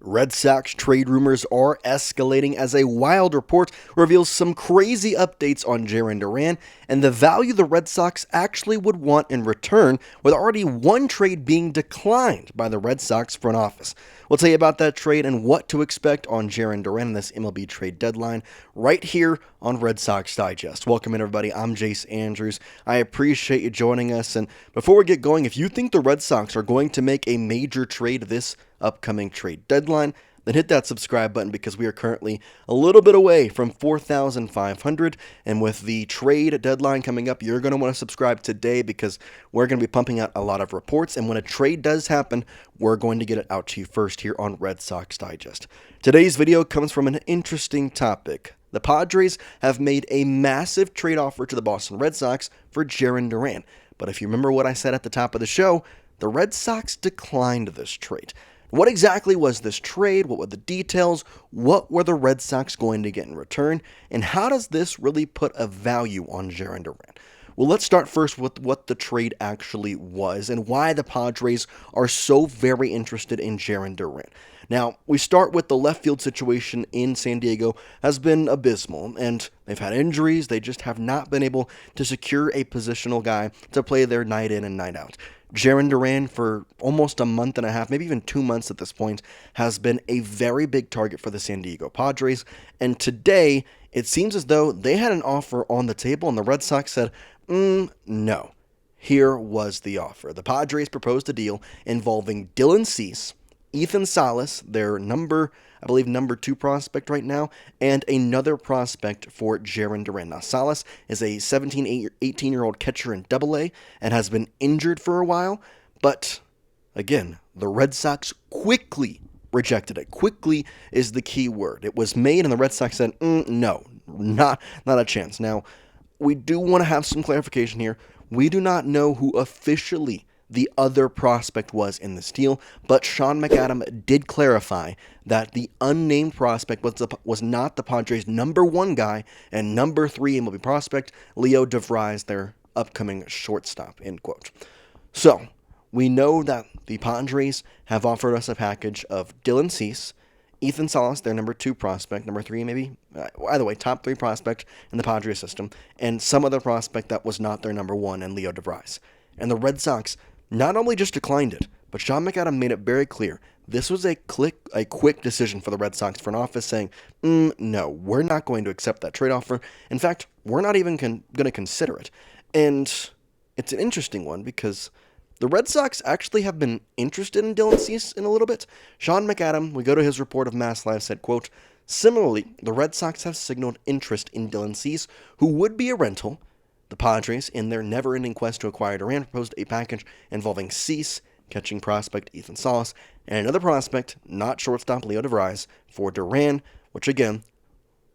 Red Sox trade rumors are escalating as a wild report reveals some crazy updates on Jarren Duran and the value the Red Sox actually would want in return, with already one trade being declined by the Red Sox front office. We'll tell you about that trade and what to expect on Jarren Duran in this MLB trade deadline right here on Red Sox Digest. Welcome in, everybody. I'm Jace Andrews. I appreciate you joining us. And before we get going, if you think the Red Sox are going to make a major trade this upcoming trade deadline, then hit that subscribe button because we are currently a little bit away from 4,500. And with the trade deadline coming up, you're going to want to subscribe today because we're going to be pumping out a lot of reports. And when a trade does happen, we're going to get it out to you first here on Red Sox Digest. Today's video comes from an interesting topic. The Padres have made a massive trade offer to the Boston Red Sox for Jarren Duran. But if you remember what I said at the top of the show, the Red Sox declined this trade. What exactly was this trade? What were the details? What were the Red Sox going to get in return? And how does this really put a value on Jarren Duran? Well, let's start first with what the trade actually was and why the Padres are so very interested in Jarren Duran. Now, we start with the left field situation in San Diego has been abysmal, and they've had injuries. They just have not been able to secure a positional guy to play their night in and night out. Jarren Duran, for almost a month and a half, maybe even 2 months at this point, has been a very big target for the San Diego Padres. And today, it seems as though they had an offer on the table, and the Red Sox said, no. Here was the offer. The Padres proposed a deal involving Dylan Cease, Ethan Salas, their number 2 prospect right now, and another prospect for Jarren Duran. Now, Salas is a 18-year-old catcher in Double-A and has been injured for a while, but again, the Red Sox quickly rejected it. Quickly is the key word. It was made, and the Red Sox said, no, not a chance. Now, we do want to have some clarification here. We do not know who officially the other prospect was in this deal, but Sean McAdam did clarify that the unnamed prospect was not the Padres' number 1 guy and number 3 MLB prospect, Rafael Devers, their upcoming shortstop, end quote. So, we know that the Padres have offered us a package of Dylan Cease, Ethan Salas, their number 2 prospect, number 3 maybe, either way, top 3 prospect in the Padres system, and some other prospect that was not their number 1 and Rafael Devers. And the Red Sox not only just declined it, but Sean McAdam made it very clear this was a quick decision for the Red Sox front office saying, no, we're not going to accept that trade offer. In fact, we're not even going to consider it. And it's an interesting one because the Red Sox actually have been interested in Dylan Cease in a little bit. Sean McAdam, we go to his report of Mass Live, said, quote, similarly, the Red Sox have signaled interest in Dylan Cease, who would be a rental. The Padres, in their never-ending quest to acquire Duran, proposed a package involving Cease, catching prospect Ethan Salas, and another prospect, not shortstop Rafael Devers, for Duran, which again,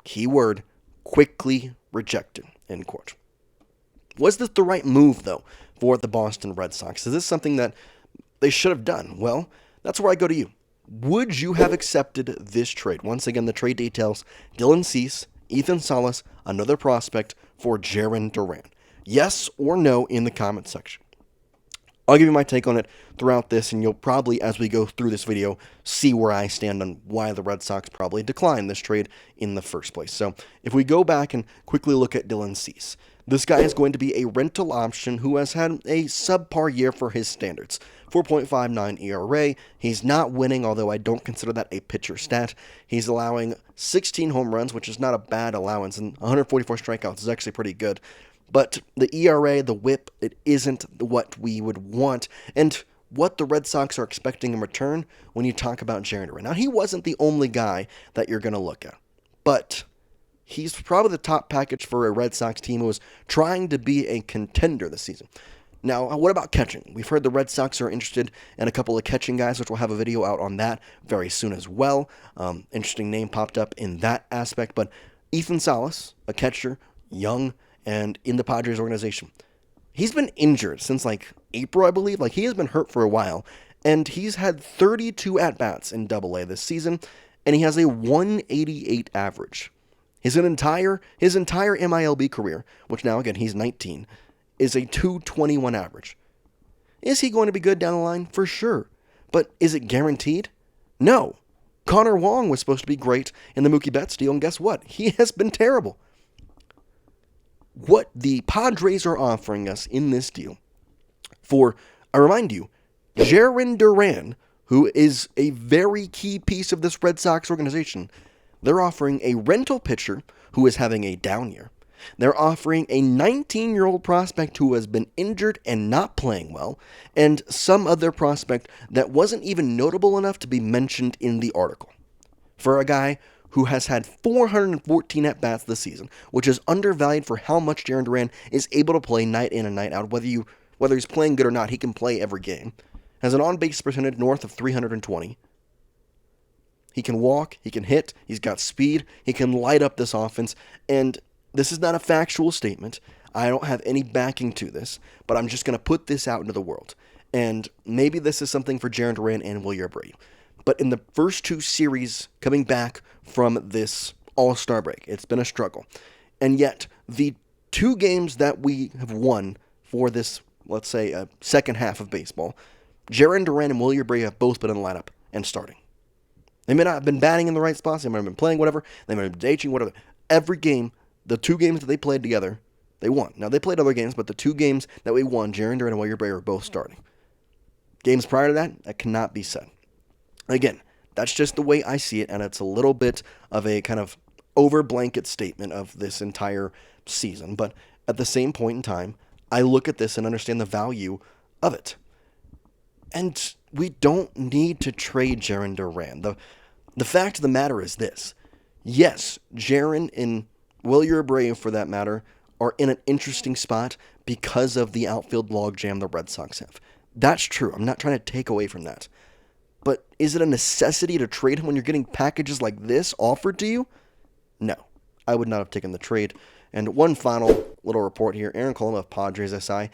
key word, quickly rejected, end quote. Was this the right move, though, for the Boston Red Sox? Is this something that they should have done? Well, that's where I go to you. Would you have accepted this trade? Once again, the trade details, Dylan Cease, Ethan Salas, another prospect for Jarren Duran. Yes or no in the comment section. I'll give you my take on it throughout this, and you'll probably, as we go through this video, see where I stand on why the Red Sox probably declined this trade in the first place. So if we go back and quickly look at Dylan Cease, this guy is going to be a rental option who has had a subpar year for his standards. 4.59 ERA. He's not winning, although I don't consider that a pitcher stat. He's allowing 16 home runs, which is not a bad allowance, and 144 strikeouts is actually pretty good. But the ERA, the whip, it isn't what we would want, and what the Red Sox are expecting in return when you talk about Jarren Duran. Now, he wasn't the only guy that you're going to look at, but he's probably the top package for a Red Sox team who is trying to be a contender this season. Now, what about catching? We've heard the Red Sox are interested in a couple of catching guys, which we'll have a video out on that very soon as well. Interesting name popped up in that aspect. But Ethan Salas, a catcher, young, and in the Padres organization, he's been injured since April, I believe. He has been hurt for a while, and he's had 32 at-bats in Double-A this season, and he has a 188 average. His entire MILB career, which now, again, he's 19, is a 221 average. Is he going to be good down the line? For sure. But is it guaranteed? No. Connor Wong was supposed to be great in the Mookie Betts deal, and guess what? He has been terrible. What the Padres are offering us in this deal for, I remind you, Jarren Duran, who is a very key piece of this Red Sox organization, they're offering a rental pitcher who is having a down year. They're offering a 19-year-old prospect who has been injured and not playing well, and some other prospect that wasn't even notable enough to be mentioned in the article. For a guy who has had 414 at-bats this season, which is undervalued for how much Jarren Duran is able to play night in and night out. Whether he's playing good or not, he can play every game. Has an on-base percentage north of 320. He can walk, he can hit, he's got speed, he can light up this offense, and this is not a factual statement. I don't have any backing to this, but I'm just going to put this out into the world. And maybe this is something for Jarren Duran and Wilyer Brady. But in the first two series coming back from this All-Star break, it's been a struggle. And yet, the two games that we have won for this, let's say, second half of baseball, Jarren Duran and Wilyer Brady have both been in the lineup and starting. They may not have been batting in the right spots, they might have been playing whatever, they might have been DHing, whatever. Every game, the two games that they played together, they won. Now, they played other games, but the two games that we won, Jarren Duran and Wilyer Brady were both starting. Games prior to that cannot be said. Again, that's just the way I see it, and it's a little bit of a kind of over-blanket statement of this entire season. But at the same point in time, I look at this and understand the value of it. And we don't need to trade Jarren Duran. The fact of the matter is this. Yes, Jarren and Wilyer Brady, for that matter, are in an interesting spot because of the outfield logjam the Red Sox have. That's true. I'm not trying to take away from that. But is it a necessity to trade him when you're getting packages like this offered to you? No. I would not have taken the trade. And one final little report here. Aaron Coloma of Padres SI.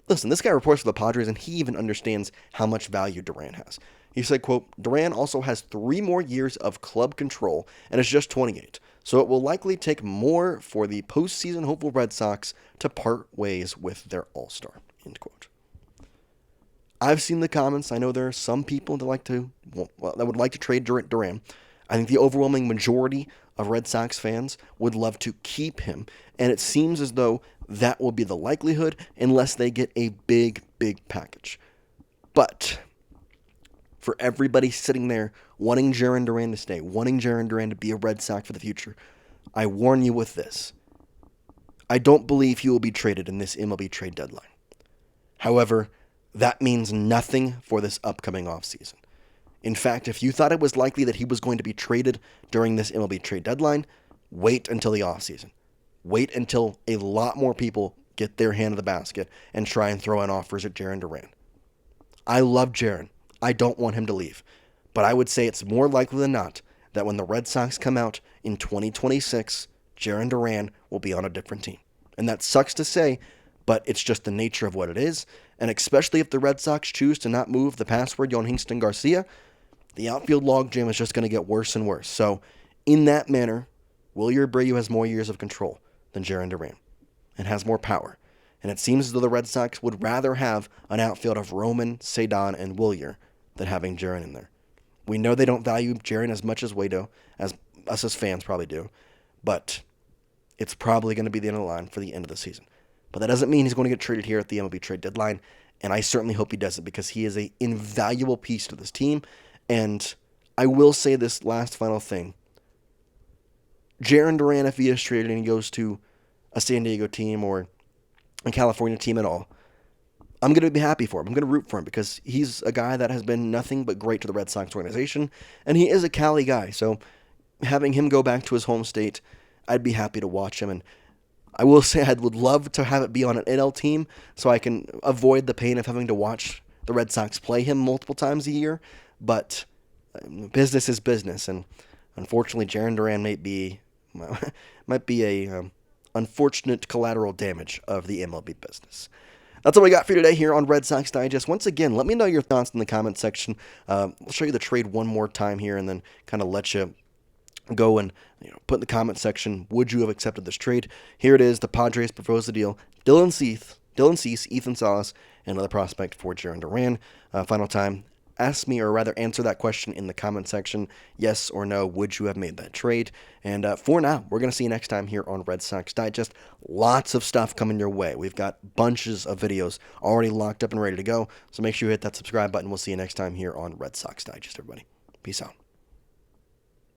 Listen, this guy reports for the Padres, and he even understands how much value Duran has. He said, quote, Duran also has 3 more years of club control and is just 28, so it will likely take more for the postseason hopeful Red Sox to part ways with their all-star, end quote. I've seen the comments. I know there are some people that would like to trade Duran. I think the overwhelming majority of Red Sox fans would love to keep him, and it seems as though that will be the likelihood unless they get a big, big package. But for everybody sitting there wanting Jarren Duran to stay, wanting Jarren Duran to be a Red Sox for the future, I warn you with this. I don't believe he will be traded in this MLB trade deadline. However, that means nothing for this upcoming offseason. In fact, if you thought it was likely that he was going to be traded during this MLB trade deadline, wait until the offseason. Wait until a lot more people get their hand in the basket and try and throw in offers at Jarren Duran. I love Jarren. I don't want him to leave. But I would say it's more likely than not that when the Red Sox come out in 2026, Jarren Duran will be on a different team. And that sucks to say, but it's just the nature of what it is. And especially if the Red Sox choose to not move the password Yon Hingston Garcia, the outfield logjam is just going to get worse and worse. So, in that manner, Wilyer Brady has more years of control than Jarren Duran and has more power. And it seems as though the Red Sox would rather have an outfield of Roman, Cedon, and Wilyer than having Jarren in there. We know they don't value Jarren as much as we do, as us as fans probably do, but it's probably going to be the end of the line for the end of the season. But that doesn't mean he's going to get traded here at the MLB trade deadline, and I certainly hope he does it because he is an invaluable piece to this team. And I will say this last final thing. Jarren Duran, if he is traded and he goes to a San Diego team or a California team at all, I'm going to be happy for him. I'm going to root for him because he's a guy that has been nothing but great to the Red Sox organization, and he is a Cali guy. So having him go back to his home state, I'd be happy to watch him. And I will say I would love to have it be on an NL team so I can avoid the pain of having to watch the Red Sox play him multiple times a year. But business is business, and unfortunately, Jarren Duran might be a unfortunate collateral damage of the MLB business. That's all we got for you today here on Red Sox Digest. Once again, let me know your thoughts in the comment section. I'll show you the trade one more time here, and then kind of let you go and put in the comment section, would you have accepted this trade? Here it is. The Padres proposed the deal. Dylan Cease, Ethan Salas, and another prospect for Jarren Duran. Final time, ask me, or rather answer that question in the comment section. Yes or no, would you have made that trade? And for now, we're going to see you next time here on Red Sox Digest. Lots of stuff coming your way. We've got bunches of videos already locked up and ready to go, so make sure you hit that subscribe button. We'll see you next time here on Red Sox Digest, everybody. Peace out.